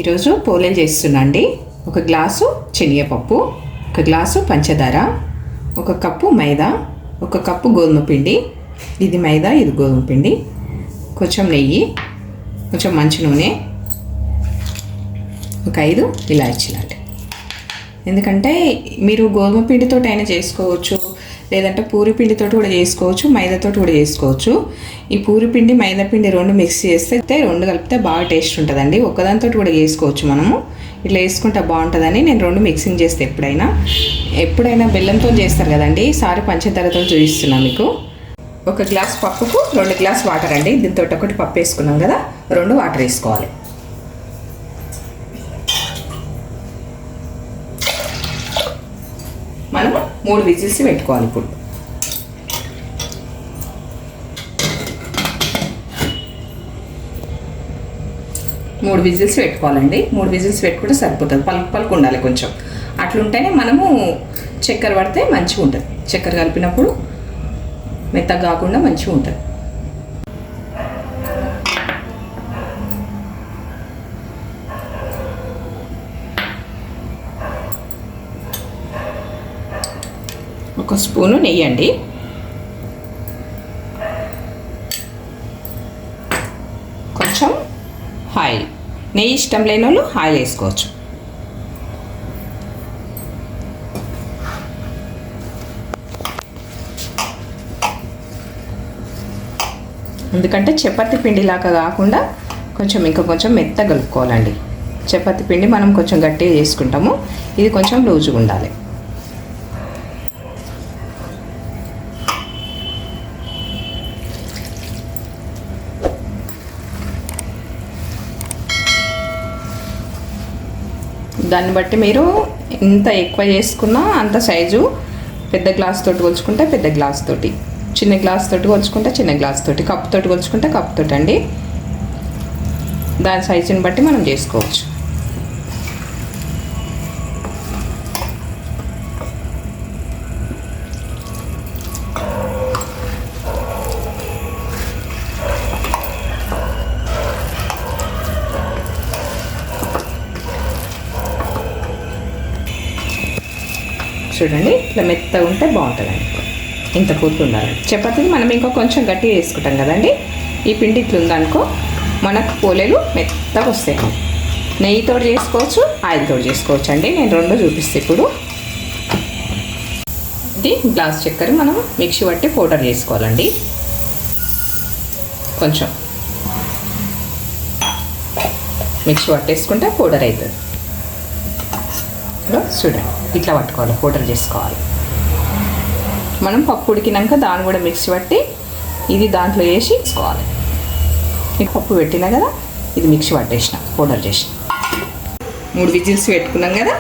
ఈరోజు పోలేలు చేస్తున్నాండి. ఒక గ్లాసు శనగపప్పు, ఒక గ్లాసు పంచదార, ఒక కప్పు మైదా, ఒక కప్పు గోధుమ పిండి. ఇది మైదా, ఇది గోధుమ పిండి. కొంచెం నెయ్యి, కొంచెం మంచి నూనె, ఒక 5 ఇలాచీలండి. ఎందుకంటే మీరు గోధుమ పిండితో అయినా చేసుకోవచ్చు, లేదంటే పూరి పిండితో కూడా చేసుకోవచ్చు, మైదాతో కూడా చేసుకోవచ్చు. ఈ పూరి పిండి మైదా పిండి రెండు మిక్స్ చేస్తే రెండు కలిపితే బాగా టేస్ట్ ఉంటుందండి. ఒకదానితో కూడా చేసుకోవచ్చు. మనము ఇట్లా వేసుకుంటే బాగుంటుందని నేను రెండు మిక్సింగ్ చేస్తే ఎప్పుడైనా బెల్లంతో చేస్తారు కదండి, ఈసారి పంచదారతో చూపిస్తున్నాను మీకు. ఒక గ్లాస్ పప్పుకు 2 గ్లాస్ వాటర్ అండి. దీంతో ఒకటి పప్పు వేసుకున్నాం కదా, 2 వాటర్ వేసుకోవాలి. మనము 3 విజిల్స్ పెట్టుకోవాలి. ఇప్పుడు 3 విజిల్స్ పెట్టుకోవాలండి. 3 విజిల్స్ పెట్టుకుంటే సరిపోతుంది. పలుకు ఉండాలి కొంచెం. అట్లుంటేనే మనము చక్కెర పడితే మంచిగా ఉంటుంది. చక్కెర కలిపినప్పుడు మెత్తగా కాకుండా మంచిగా ఉంటుంది. ఒక స్పూను నెయ్యి అండి. కొంచెం ఆయిల్. నెయ్యి ఇష్టం లేని వాళ్ళు ఆయిల్ వేసుకోవచ్చు. ఎందుకంటే చపాతీ పిండిలాగా కాకుండా కొంచెం మెత్తగా కలుపుకోవాలండి. చపాతీ పిండి మనం కొంచెం గట్టిగా చేసుకుంటాము, ఇది కొంచెం లూజుగా ఉండాలి. దాన్ని బట్టి మీరు ఎంత ఎక్కువ చేసుకున్నా అంత సైజు. పెద్ద గ్లాస్ తోటి కొలుచుకుంటే పెద్ద గ్లాస్ తోటి, చిన్న గ్లాస్ తోటి కొలుచుకుంటే చిన్న గ్లాస్ తోటి, కప్పు తోటి కొలుచుకుంటే కప్పు తోటి అండి. దాని సైజుని బట్టి మనం చేసుకోవచ్చు. చూడండి, ఇట్లా మెత్తగా ఉంటే బాగుంటుందండి. ఇంత పూర్తి ఉండాలి. చపాతీని మనం ఇంకా కొంచెం గట్టిగా వేసుకుంటాం కదండి. ఈ పిండి ఇట్లా ఉందనుకో మనకు పోలేలు మెత్తగా వస్తాయి. నెయ్యితో చేసుకోవచ్చు, ఆయిల్తో చేసుకోవచ్చు అండి. నేను 2 చూపిస్తాను ఇప్పుడు. ఇది గ్లాస్ చక్కెర మనం మిక్సీ పట్టి పౌడర్ చేసుకోవాలండి. కొంచెం మిక్సీ పట్టేసుకుంటే పౌడర్ అవుతుంది. చూడండి, ఇట్లా పట్టుకోవాలి, పౌడర్ చేసుకోవాలి. మనం పప్పు ఉడికినాక దాన్ని కూడా మిక్సీ పట్టి ఇది దాంట్లో వేసి తీసుకోవాలి. నీకు పప్పు పెట్టినా కదా, ఇది మిక్సీ పట్టేసిన పౌడర్ చేసిన. 3 విజిల్స్ పెట్టుకున్నాం కదా.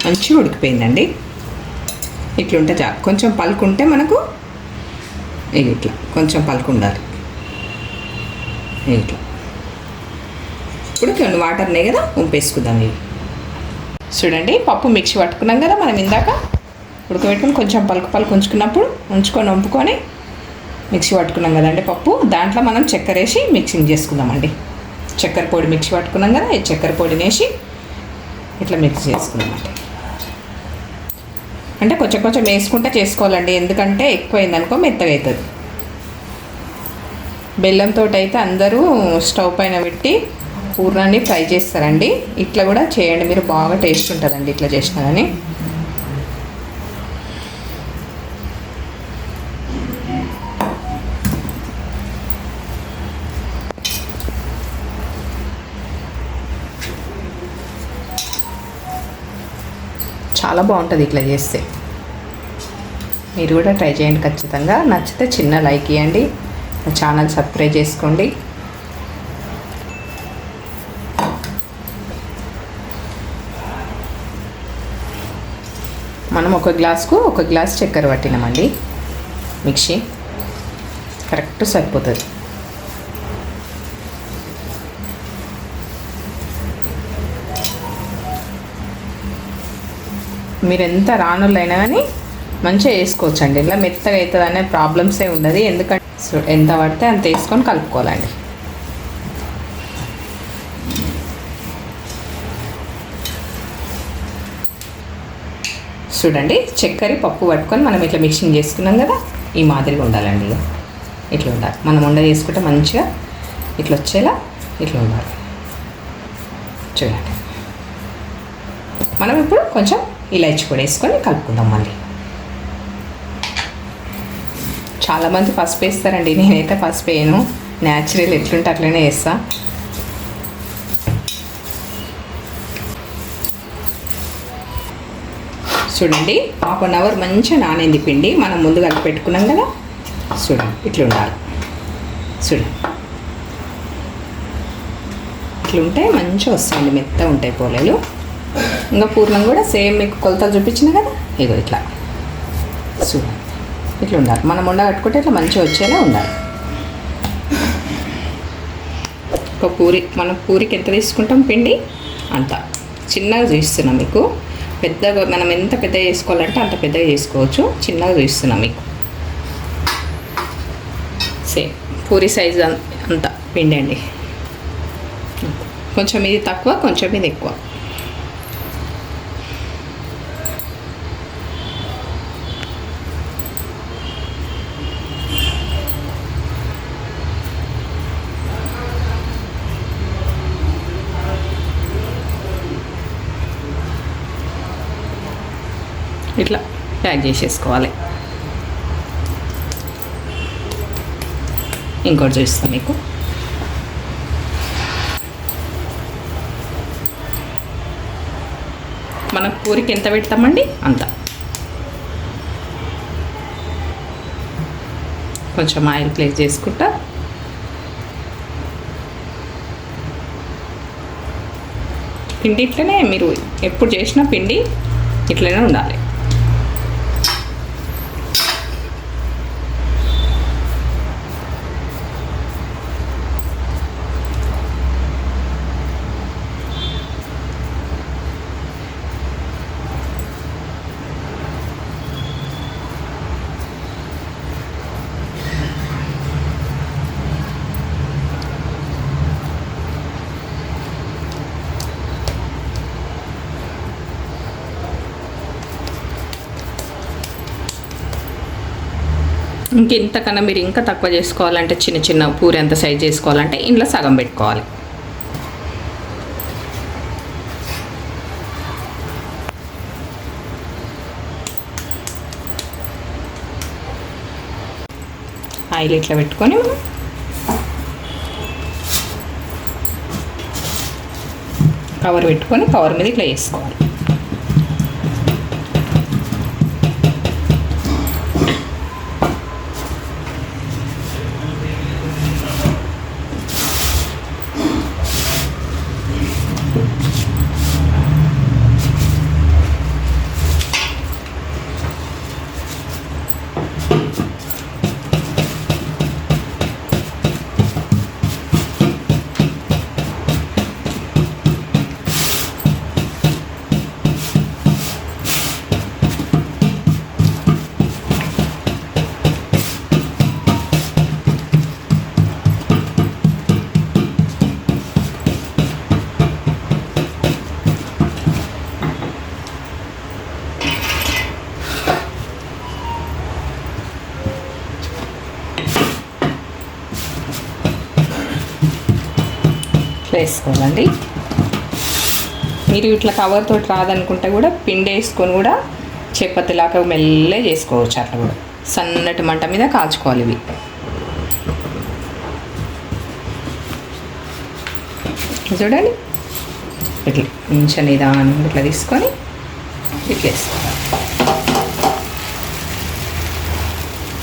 మంచిగా ఉడికిపోయిందండి. ఇట్లుంటే చాలు. కొంచెం పలుకుంటే మనకు ఇట్లా కొంచెం పలుకు ఉండాలి. ఇట్లా ఇప్పుడు కొన్ని వాటర్ ఉన్నాయి కదా, ఉంపేసుకుందాం. ఇవి చూడండి, పప్పు మిక్సీ పట్టుకున్నాం కదా మనం ఇందాక ఉడకబెట్టుకుని కొంచెం పలుకు వంపుకొని మిక్సీ పట్టుకున్నాం కదండి పప్పు. దాంట్లో మనం చక్కెర వేసి మిక్సింగ్ చేసుకుందామండి. చక్కెర పొడి మిక్సీ పట్టుకున్నాం కదా, ఈ చక్కెర పొడిని వేసి ఇట్లా మిక్స్ చేసుకుందామండి. అంటే కొంచెం వేసుకుంటే చేసుకోవాలండి, ఎందుకంటే ఎక్కువైందనుకో మెత్తగా అవుతుంది. బెల్లంతో అయితే అందరూ స్టవ్ పైన పెట్టి పూర్ణాన్ని ఫ్రై చేస్తారండి. ఇట్లా కూడా చేయండి మీరు, బాగా టేస్ట్ ఉంటుందండి ఇట్లా చేసినా కానీ. చాలా బాగుంటుంది ఇట్లా చేస్తే. మీరు కూడా ట్రై చేయండి ఖచ్చితంగా. నచ్చితే చిన్న లైక్ ఇవ్వండి, ఛానల్ సబ్స్క్రైబ్ చేసుకోండి. మనం ఒక గ్లాస్కు 1 గ్లాస్ చక్కెర పట్టినామండి. మిక్సీ కరెక్ట్ సరిపోతుంది. మీరు ఎంత రానులైనా కానీ మంచిగా వేసుకోవచ్చు అండి. ఇలా మెత్తగా అవుతుంది అనే ప్రాబ్లమ్సే ఉండదు. ఎందుకంటే ఎంత పడితే అంత వేసుకొని కలుపుకోవాలండి. చూడండి, చక్కెర పప్పు పట్టుకొని మనం ఇట్లా మిక్సింగ్ చేసుకున్నాం కదా, ఈ మాదిరిగా ఉండాలండి. ఇట్లా ఉండాలి. మనం వండ చేసుకుంటే మంచిగా ఇట్లా వచ్చేలా ఇట్లా ఉండాలి. చూడండి, మనం ఇప్పుడు కొంచెం ఇలాచి పొడి వేసుకొని కలుపుకుందాం. మళ్ళీ చాలామంది పసుపు వేస్తారండి, నేనైతే పసుపు వేయను. న్యాచురల్ ఎట్లుంటే అట్లనే వేస్తా. చూడండి, 1/2 అవర్ మంచిగా నానింది పిండి. మనం ముందు కలిపి పెట్టుకున్నాం కదా. చూడండి, ఇట్లా ఉండాలి. చూడండి, ఇట్లుంటే మంచిగా వస్తుంది. మెత్తగా ఉంటాయి పోలేలు. ఇంకా పూర్ణం కూడా సేమ్ మీకు కొలతలు చూపించిన కదా, ఇగో ఇట్లా. చూడండి, ఇట్లా ఉండాలి. మనం ఉండగట్టుకుంటే ఇట్లా మంచిగా వచ్చేలా ఉండాలి. ఒక పూరి, మనం పూరికి ఎంత తీసుకుంటాం పిండి అంత చిన్నగా చూపిస్తున్నాం మీకు. పెద్దగా మనం ఎంత పెద్దగా చేసుకోవాలంటే అంత పెద్దగా చేసుకోవచ్చు. చిన్నగా చూపిస్తున్నాం మీకు. సేమ్ పూరి సైజు అంత పిండి అండి. కొంచెం ఇది తక్కువ, కొంచెం ఇది ఎక్కువ. ఇట్లా ప్యాక్ చేసేసుకోవాలి. ఇంకోటి చూస్తాను మీకు. మనం పూరికి ఎంత పెడతామండి అంత. కొంచెం ఆయిల్ ప్లేస్ చేసుకుంటా. పిండి ఇట్లనే మీరు ఎప్పుడు చేసినా పిండి ఇట్లనే ఉండాలి. ఇంతకన్నా మీరు ఇంకా తక్కువ చేసుకోవాలంటే, చిన్న చిన్న పూరి ఎంత సైజ్ చేసుకోవాలంటే ఇంట్లో సగం పెట్టుకోవాలి. ఆయిల్ ఇట్లా పెట్టుకొని మనం కవర్ పెట్టుకొని కవర్ మీద ఇట్లా వేసుకోవాలి. వేసుకోవాలండి. మీరు ఇట్లా కవర్ తోటి రాదనుకుంటే కూడా పిండి వేసుకొని కూడా చపాతీలాగా మెల్లగా చేసుకోవచ్చు. అట్లా కూడా సన్నటి మంట మీద కాల్చుకోవాలి. ఇవి చూడండి, ఇట్లా కొంచెం నిదానం ఇట్లా తీసుకొని ఇట్లా వేసుకోవాలి.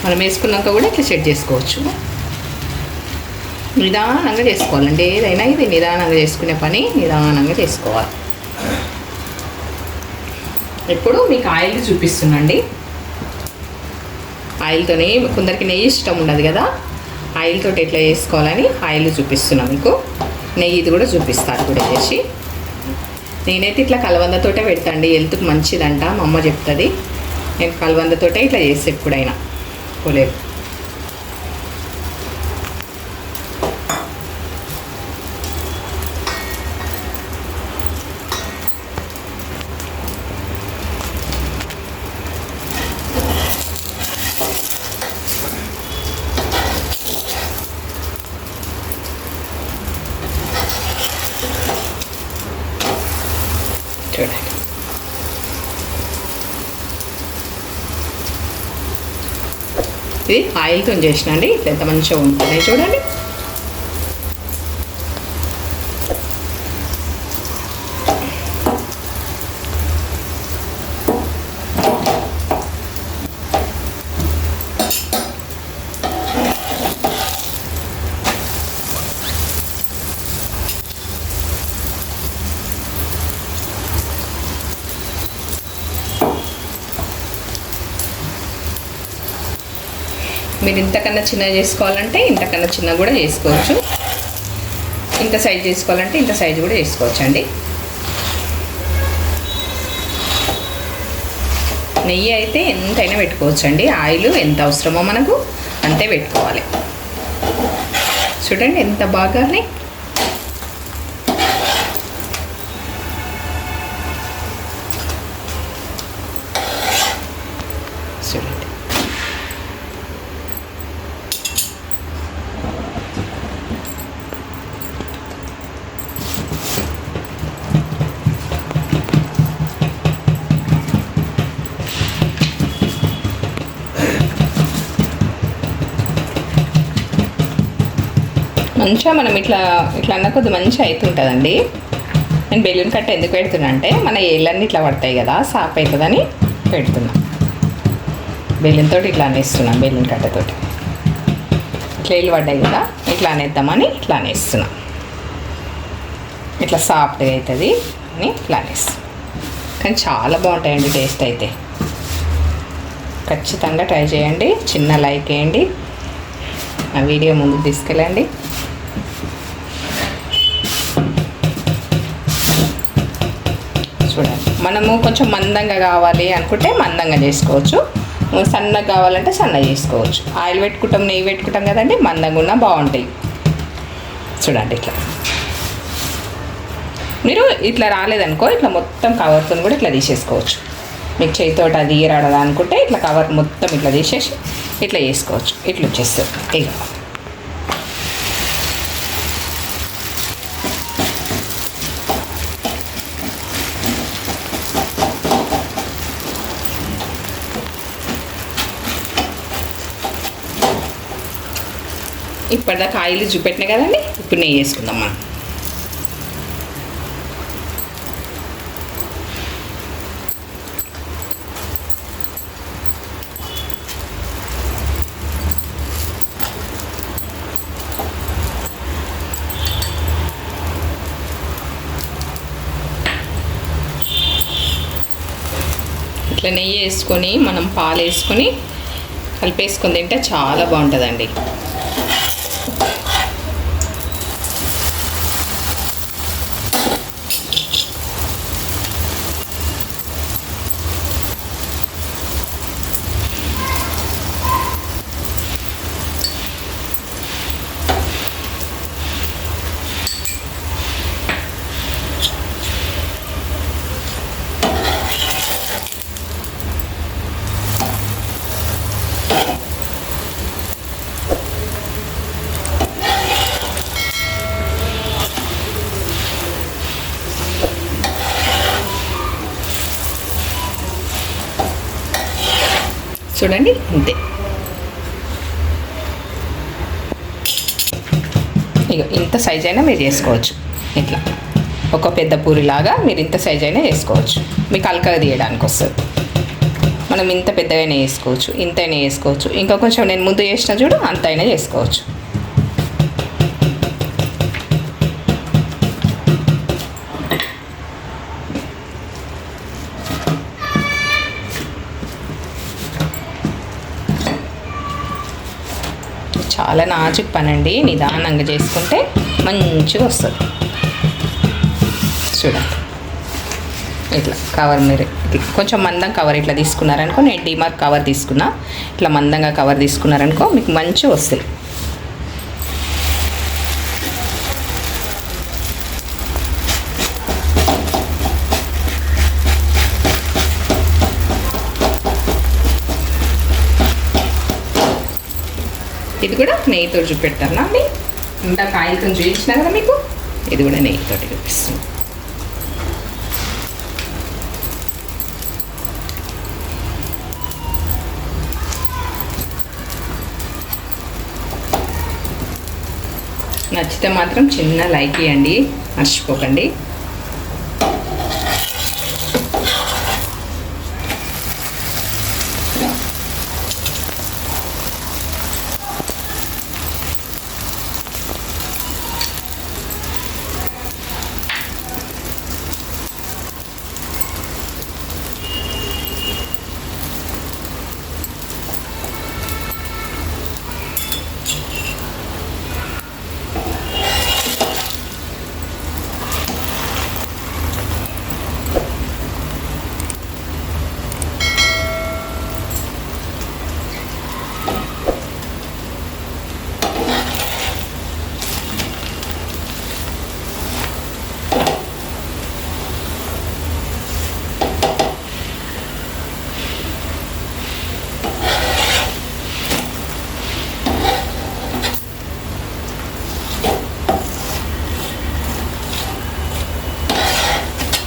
మనం వేసుకున్నాక కూడా ఇట్లా సెట్ చేసుకోవచ్చు. నిదానంగా చేసుకోవాలండి. ఏదైనా ఇది నిదానంగా చేసుకునే పని, నిదానంగా చేసుకోవాలి. ఇప్పుడు మీకు ఆయిల్ చూపిస్తున్నాండి. ఆయిల్తోనే కొందరికి నెయ్యి ఇష్టం ఉండదు కదా, ఆయిల్ తోటి ఎట్లా చేసుకోవాలని ఆయిల్ చూపిస్తున్నా మీకు. నెయ్యి ఇది కూడా చూపిస్తాను కూడా చేసి. నేనైతే ఇట్లా కలవందతోటే పెడతాండి, హెల్త్కి మంచిదంట మా అమ్మ చెప్తుంది. నేను కలబందతోటే ఇట్లా చేస్తే ఎప్పుడైనా పోలేదు. చూడండి ఇది ఆయిల్తో చేసిన అండి. ఎంత మంచిగా ఉంటుంది చూడండి. మీరు ఇంతకన్నా చిన్నగా చేసుకోవాలంటే ఇంతకన్నా చిన్నగా కూడా చేసుకోవచ్చు. ఇంత సైజ్ చేసుకోవాలంటే ఇంత సైజు కూడా చేసుకోవచ్చు అండి. నెయ్యి అయితే ఎంతైనా పెట్టుకోవచ్చు అండి. ఆయిల్ ఎంత అవసరమో మనకు అంతే పెట్టుకోవాలి. చూడండి ఎంత బాగానే చూడండి. మంచిగా మనం ఇట్లా అన్న కొద్ది మంచిగా అవుతుంటుందండి. నేను బెలూన్ కట్ట ఎందుకు పెడుతున్నా అంటే మన ఏళ్ళన్నీ ఇట్లా పడతాయి కదా, సాఫ్ అవుతుందని పెడుతున్నా. బెలూన్తో ఇట్లా అనేస్తున్నాం. బెలూన్ కట్టతోటి ఇట్లా ఏళ్ళు పడ్డాయి కదా, ఇట్లా అనేద్దామని ఇట్లా అనేస్తున్నా. ఇట్లా సాఫ్ట్గా అవుతుంది అని ఇట్లా అనేస్తాం. కానీ చాలా బాగుంటాయండి టేస్ట్ అయితే. ఖచ్చితంగా ట్రై చేయండి. చిన్న లైక్ వేయండి, నా వీడియో ముందుకు తీసుకెళ్ళండి. చూడండి మనము కొంచెం మందంగా కావాలి అనుకుంటే మందంగా చేసుకోవచ్చు, సన్నగా కావాలంటే సన్నగా చేసుకోవచ్చు. ఆయిల్ పెట్టుకుంటాం, నెయ్యి పెట్టుకుంటాం కదండి, మందంగా ఉన్నా బాగుంటాయి. చూడండి ఇట్లా మీరు ఇట్లా రాలేదనుకో ఇట్లా మొత్తం కవర్తో కూడా ఇట్లా తీసేసుకోవచ్చు. మీకు చేతితోటి అది రాడదా అనుకుంటే ఇట్లా కవర్ మొత్తం ఇట్లా తీసేసి ఇట్లా చేసుకోవచ్చు. ఇట్లా వచ్చేస్తుంది. ఇక ఇప్పటిదాకా ఆయిల్ చూపెట్టినా కదండి, ఇప్పుడు నెయ్యి వేసుకుందాం మనం. ఇట్లా నెయ్యి వేసుకొని మనం పాలు వేసుకొని కలిపేసుకొని తింటే చాలా బాగుంటుందండి. చూడండి అంతే. ఇక ఇంత సైజ్ అయినా మీరు చేసుకోవచ్చు. ఇట్లా ఒక పెద్ద పూరిలాగా మీరు ఇంత సైజ్ అయినా చేసుకోవచ్చు. మీకు అల్కగా తీయడానికి వస్తుంది. మనం ఇంత పెద్దగానే వేసుకోవచ్చు, ఇంతైనా వేసుకోవచ్చు. ఇంకా కొంచెం నేను ముందు చేసిన చూడు అంతైనా చేసుకోవచ్చు. చాలా నాజుక్ పనండి, నిదానంగా చేసుకుంటే మంచిగా వస్తుంది. చూడండి ఇట్లా కవర్ మీరు కొంచెం మందం కవర్ ఇట్లా తీసుకున్నారనుకో, నేను డీమార్క్ కవర్ తీసుకున్నా, ఇట్లా మందంగా కవర్ తీసుకున్నారనుకో మీకు మంచిగా వస్తాయి. ఇది కూడా నెయ్యితో చూపెడతారా అండి? ఇంకా కాయలతో చూపించినా కదా మీకు, ఇది కూడా నెయ్యితో చూపిస్తుంది. నచ్చితే మాత్రం చిన్న లైక్ ఇవ్వండి, మర్చిపోకండి.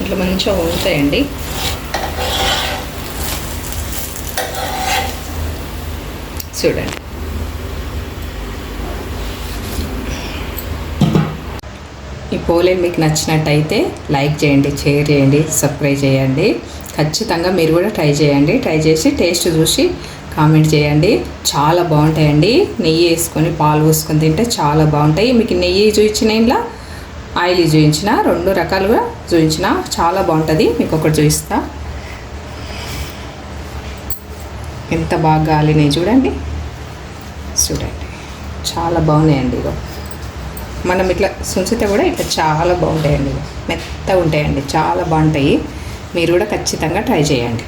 ఇట్లా మంచిగా ఉంటాయండి. చూడండి, ఈ పోలేలు మీకు నచ్చినట్టయితే లైక్ చేయండి, షేర్ చేయండి, సబ్స్క్రైబ్ చేయండి. ఖచ్చితంగా మీరు కూడా ట్రై చేయండి. ట్రై చేసి టేస్ట్ చూసి కామెంట్ చేయండి. చాలా బాగుంటాయండి. నెయ్యి వేసుకొని పాలు పోసుకొని తింటే చాలా బాగుంటాయి. మీకు నెయ్యి చూపించిన ఇంట్లో ఆయిల్ చూపించిన, 2 రకాలుగా చూపించిన, చాలా బాగుంటుంది. మీకు ఒకటి చూపిస్తా, ఎంత బాగా గాలినాయి చూడండి. చూడండి, చాలా బాగున్నాయండి. ఇగో మనం ఇట్లా సుంచితే కూడా ఇట్లా చాలా బాగుంటాయండి. మెత్తగా ఉంటాయండి, చాలా బాగుంటాయి. మీరు కూడా ఖచ్చితంగా ట్రై చేయండి.